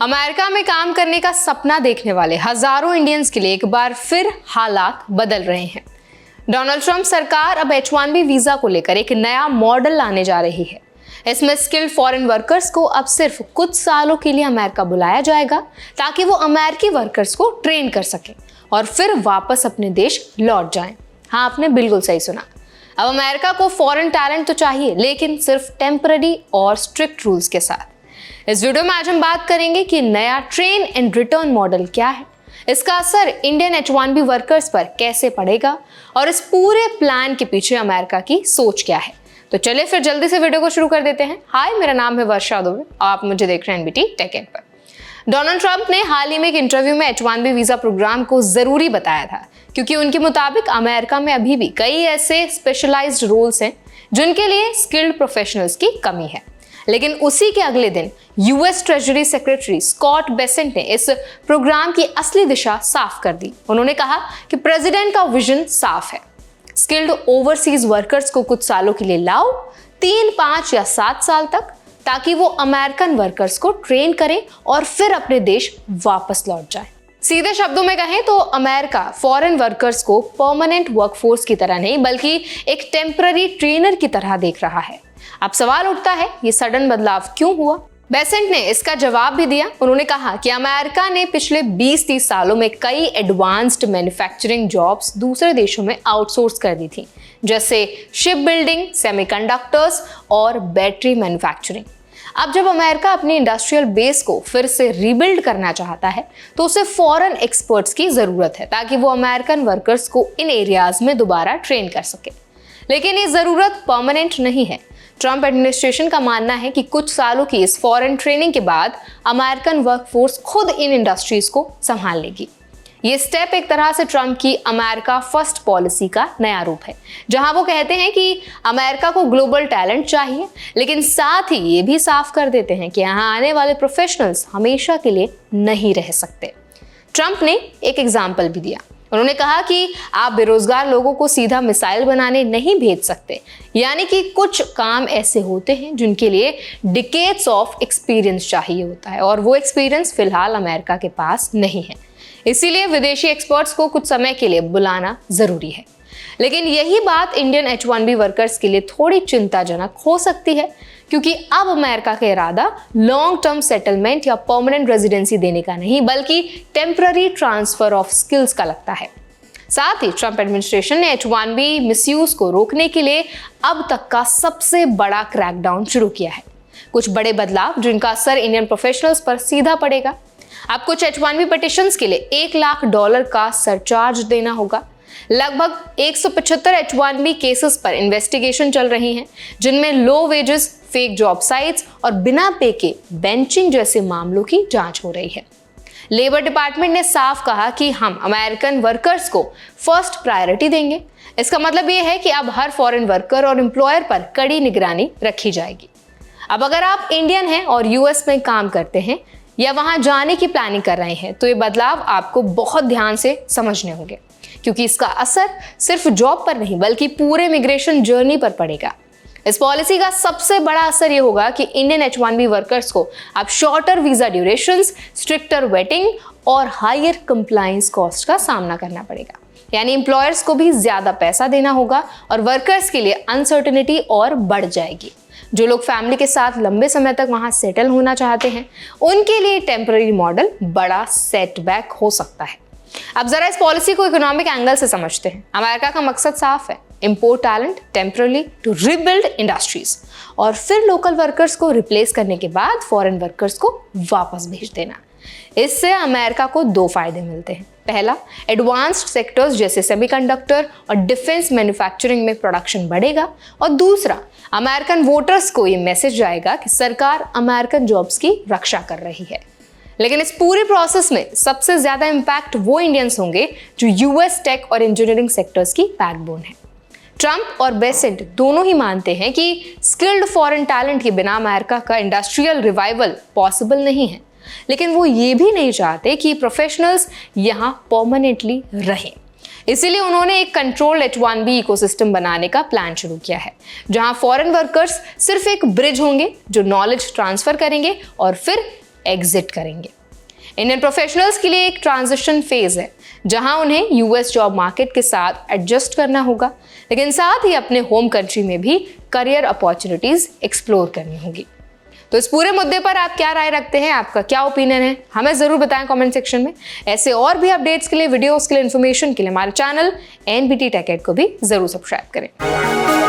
America में काम करने का सपना देखने वाले हजारों इंडियंस के लिए एक बार फिर हालात बदल रहे हैं। डोनाल्ड ट्रंप सरकार अब H-1B वीजा को लेकर एक नया मॉडल लाने जा रही है। इसमें स्किल्ड फॉरेन वर्कर्स को अब सिर्फ कुछ सालों के लिए अमेरिका बुलाया जाएगा ताकि वो अमेरिकी वर्कर्स को ट्रेन कर सकें और फिर वापस अपने देश लौट जाएं। हाँ, आपने बिल्कुल सही सुना। अब अमेरिका को फॉरेन टैलेंट तो चाहिए, लेकिन सिर्फ टेम्पररी और स्ट्रिक्ट रूल्स के साथ। इस वीडियो में आज हम बात करेंगे कि नया ट्रेन एंड रिटर्न मॉडल क्या है, इसका असर इंडियन H-1B वर्कर्स पर कैसे पड़ेगा और इस पूरे प्लान के पीछे अमेरिका की सोच क्या है। तो चलिए फिर जल्दी से वीडियो को शुरू कर देते हैं। हाय, मेरा नाम है वर्षा दुबे, आप मुझे देख रहे हैं NBT टेक एड पर। डोनाल्ड ट्रंप ने हाल ही में एक इंटरव्यू में H-1B वीजा प्रोग्राम को जरूरी बताया था, क्योंकि उनके मुताबिक अमेरिका में अभी भी कई ऐसे स्पेशलाइज्ड रोल्स हैं जिनके लिए स्किल्ड प्रोफेशनल्स की कमी है। लेकिन उसी के अगले दिन US treasury secretary Scott Bessent ने इस प्रोग्राम की असली दिशा साफ कर दी। उन्होंने कहा कि प्रेसिडेंट का विजन साफ है, स्किल्ड ओवरसीज वर्कर्स को कुछ सालों के लिए लाओ, 3, 5 या 7 साल तक, ताकि वो अमेरिकन वर्कर्स को ट्रेन करें और फिर अपने देश वापस लौट जाए। सीधे शब्दों में कहें तो अमेरिका फॉरेन वर्कर्स को परमानेंट वर्कफोर्स की तरह नहीं, बल्कि एक टेम्पररी ट्रेनर की तरह देख रहा है। अब सवाल उठता है, ये सडन बदलाव क्यों हुआ? बेसेंट ने इसका जवाब भी दिया। उन्होंने कहा कि अमेरिका ने पिछले 20-30 सालों में कई एडवांस्ड मैन्युफैक्चरिंग जॉब्स दूसरे देशों में आउटसोर्स कर दी थी, जैसे शिप बिल्डिंग, सेमीकंडक्टर्स और बैटरी मैन्युफैक्चरिंग। अब जब अमेरिका अपनी इंडस्ट्रियल बेस को फिर से रीबिल्ड करना चाहता है, तो उसे फॉरेन एक्सपर्ट्स की जरूरत है ताकि वो अमेरिकन वर्कर्स को इन एरियाज में दोबारा ट्रेन कर सके। लेकिन ये जरूरत परमानेंट नहीं है। ट्रंप एडमिनिस्ट्रेशन का मानना है कि कुछ सालों की इस फॉरेन ट्रेनिंग के बाद अमेरिकन वर्कफोर्स खुद इन इंडस्ट्रीज को संभाल लेगी। ये स्टेप एक तरह से ट्रंप की अमेरिका फर्स्ट पॉलिसी का नया रूप है, जहां वो कहते हैं कि अमेरिका को ग्लोबल टैलेंट चाहिए, लेकिन साथ ही ये भी साफ कर देते हैं कि यहाँ आने वाले प्रोफेशनल्स हमेशा के लिए नहीं रह सकते। ट्रंप ने एक एग्जाम्पल भी दिया। उन्होंने कहा कि आप बेरोजगार लोगों को सीधा मिसाइल बनाने नहीं भेज सकते, यानी कि कुछ काम ऐसे होते हैं जिनके लिए डिकेड्स ऑफ एक्सपीरियंस चाहिए होता है, और वो एक्सपीरियंस फिलहाल अमेरिका के पास नहीं है। इसीलिए विदेशी एक्सपर्ट्स को कुछ समय के लिए बुलाना जरूरी है। लेकिन यही बात इंडियन H-1B वर्कर्स के लिए थोड़ी चिंताजनक हो सकती है, क्योंकि अब अमेरिका का इरादा लॉन्ग टर्म सेटलमेंट या परमानेंट रेजिडेंसी देने का नहीं, बल्कि टेम्पररी ट्रांसफर ऑफ स्किल्स का लगता है। साथ ही ट्रंप एडमिनिस्ट्रेशन ने H-1B मिसयूज को रोकने के लिए अब तक का सबसे बड़ा क्रैकडाउन शुरू किया है। कुछ बड़े बदलाव जिनका असर इंडियन प्रोफेशनल्स पर सीधा पड़ेगा। अब कुछ H-1B पिटिशंस के लिए $1 लाख का सरचार्ज देना होगा। लगभग 175 H-1B केसेस पर इन्वेस्टिगेशन चल रही हैं, जिनमें low wages, fake job sites और बिना पे के बेंचिंग जैसे मामलों की जांच हो रही है। लेबर डिपार्टमेंट ने साफ कहा कि हम अमेरिकन वर्कर्स को फर्स्ट प्रायोरिटी देंगे। इसका मतलब ये है कि अब हर फॉरेन वर्कर और एम्प्लॉयर पर कड़ी निगरानी रखी जाएगी। अब अगर आप इंडियन हैं और यूएस में काम करते हैं या वहां जाने की प्लानिंग कर रहे हैं, तो ये बदलाव आपको बहुत ध्यान से समझने होंगे, क्योंकि इसका असर सिर्फ जॉब पर नहीं बल्कि पूरे इमिग्रेशन जर्नी पर पड़ेगा। इस पॉलिसी का सबसे बड़ा असर ये होगा कि इंडियन H-1B वर्कर्स को अब shorter visa durations, stricter waiting और हायर कंप्लायंस कॉस्ट का सामना करना पड़ेगा। यानी एम्प्लॉयर्स को भी ज्यादा पैसा देना होगा और वर्कर्स के लिए अनसर्टेनिटी और बढ़ जाएगी। जो लोग फैमिली के साथ लंबे समय तक वहां सेटल होना चाहते हैं, उनके लिए टेम्पररी मॉडल बड़ा सेटबैक हो सकता है। अब जरा इस पॉलिसी को इकोनॉमिक एंगल से समझते हैं। अमेरिका का मकसद साफ है, import talent temporarily to rebuild industries, और फिर लोकल वर्कर्स को रिप्लेस करने के बाद फॉरेन वर्कर्स को वापस भेज देना। इससे अमेरिका को 2 फायदे मिलते हैं। पहला, एडवांस्ड सेक्टर्स जैसे सेमीकंडक्टर और डिफेंस मैन्युफैक्चरिंग में प्रोडक्शन बढ़ेगा, और दूसरा, अमेरिकन वोटर्स को ये मैसेज जाएगा कि सरकार अमेरिकन जॉब्स की रक्षा कर रही है। लेकिन इस पूरे प्रोसेस में सबसे ज्यादा इंपैक्ट वो इंडियंस होंगे जो यूएस टेक और इंजीनियरिंग सेक्टर्स की बैकबोन है। ट्रंप और बेसेंट दोनों ही मानते हैं कि स्किल्ड फॉरेन टैलेंट के बिना अमेरिका का इंडस्ट्रियल रिवाइवल पॉसिबल नहीं है, लेकिन वो ये भी नहीं चाहते कि प्रोफेशनल्स यहाँ परमानेंटली रहें। इसीलिए उन्होंने एक कंट्रोल्ड H-1B इकोसिस्टम बनाने का प्लान शुरू किया है, जहां फॉरेन वर्कर्स सिर्फ एक ब्रिज होंगे जो नॉलेज ट्रांसफर करेंगे और फिर एग्जिट करेंगे। इंडियन प्रोफेशनल्स के लिए एक ट्रांजिशन फेज है जहां उन्हें यूएस जॉब मार्केट के साथ एडजस्ट करना होगा, लेकिन साथ ही अपने होम कंट्री में भी करियर अपॉर्चुनिटीज एक्सप्लोर करनी होगी। तो इस पूरे मुद्दे पर आप क्या राय रखते हैं, आपका क्या ओपिनियन है, हमें जरूर बताएं कमेंट सेक्शन में। ऐसे और भी अपडेट्स के लिए, वीडियोस के लिए, इन्फॉर्मेशन के लिए हमारे चैनल NBT Tech Ed को भी जरूर सब्सक्राइब करें।